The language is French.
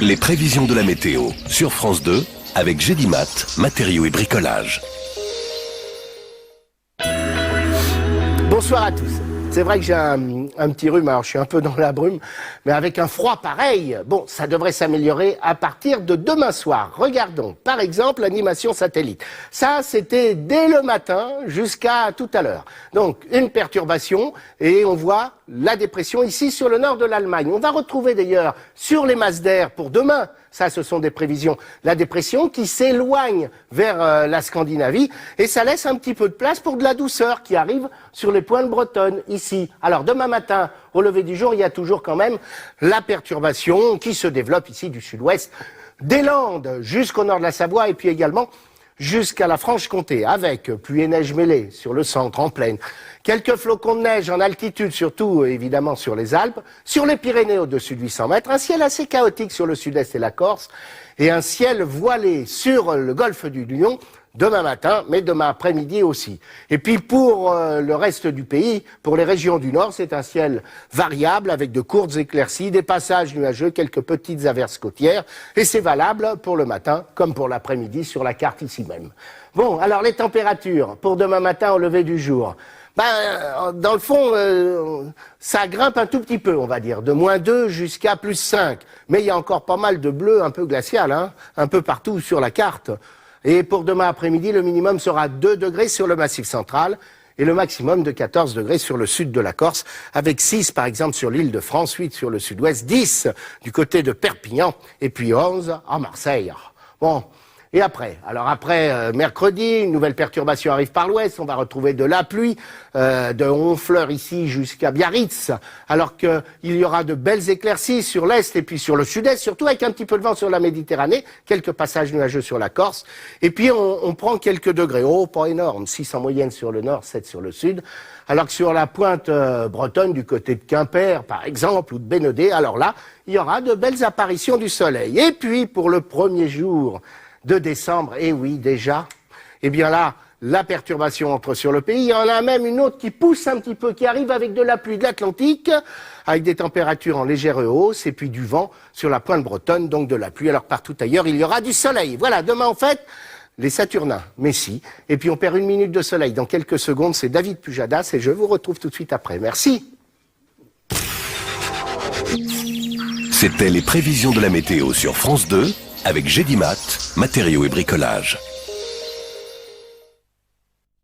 Les prévisions de la météo sur France 2 avec Gédimat, matériaux et bricolage. Bonsoir à tous. C'est vrai que j'ai un petit rhume, alors je suis un peu dans la brume, mais avec un froid pareil, bon, ça devrait s'améliorer à partir de demain soir. Regardons, par exemple, l'animation satellite. Ça, c'était dès le matin jusqu'à tout à l'heure. Donc, une perturbation, et on voit la dépression ici sur le nord de l'Allemagne. On va retrouver d'ailleurs sur les masses d'air pour demain, ça ce sont des prévisions, la dépression qui s'éloigne vers la Scandinavie et ça laisse un petit peu de place pour de la douceur qui arrive sur les pointes bretonnes ici. Alors demain matin, au lever du jour, il y a toujours quand même la perturbation qui se développe ici du sud-ouest des Landes jusqu'au nord de la Savoie et puis également jusqu'à la Franche-Comté, avec pluie et neige mêlée sur le centre, en plaine. Quelques flocons de neige en altitude, surtout évidemment sur les Alpes, sur les Pyrénées au-dessus de 800 mètres, un ciel assez chaotique sur le sud-est et la Corse, et un ciel voilé sur le golfe du Lion, demain matin, mais demain après-midi aussi. Et puis pour le reste du pays, pour les régions du nord, c'est un ciel variable avec de courtes éclaircies, des passages nuageux, quelques petites averses côtières, et c'est valable pour le matin comme pour l'après-midi sur la carte ici même. Bon, alors les températures pour demain matin au lever du jour. Dans le fond, ça grimpe un tout petit peu, on va dire, de -2 jusqu'à +5. Mais il y a encore pas mal de bleu un peu glacial, hein, un peu partout sur la carte. Et pour demain après-midi, le minimum sera 2 degrés sur le Massif central et le maximum de 14 degrés sur le sud de la Corse, avec 6 par exemple sur l'île de France, 8 sur le sud-ouest, 10 du côté de Perpignan et puis 11 à Marseille. Bon. Et après, mercredi, une nouvelle perturbation arrive par l'ouest, on va retrouver de la pluie, de Honfleur ici jusqu'à Biarritz, alors qu'il y aura de belles éclaircies sur l'est et puis sur le sud-est, surtout avec un petit peu de vent sur la Méditerranée, quelques passages nuageux sur la Corse, et puis on prend quelques degrés, pas énorme, 6 en moyenne sur le nord, 7 sur le sud, alors que sur la pointe bretonne, du côté de Quimper par exemple, ou de Bénodet, alors là, il y aura de belles apparitions du soleil. Et puis pour le premier jour de décembre, et oui déjà, eh bien là, la perturbation entre sur le pays. Il y en a même une autre qui pousse un petit peu, qui arrive avec de la pluie de l'Atlantique, avec des températures en légère hausse, et puis du vent sur la pointe bretonne, donc de la pluie. Alors partout ailleurs, il y aura du soleil. Voilà, demain en fait, les Saturnins, Messi, et puis on perd 1 minute de soleil. Dans quelques secondes, c'est David Pujadas, et je vous retrouve tout de suite après. Merci. C'était les prévisions de la météo sur France 2 avec Gédimat, matériaux et bricolage.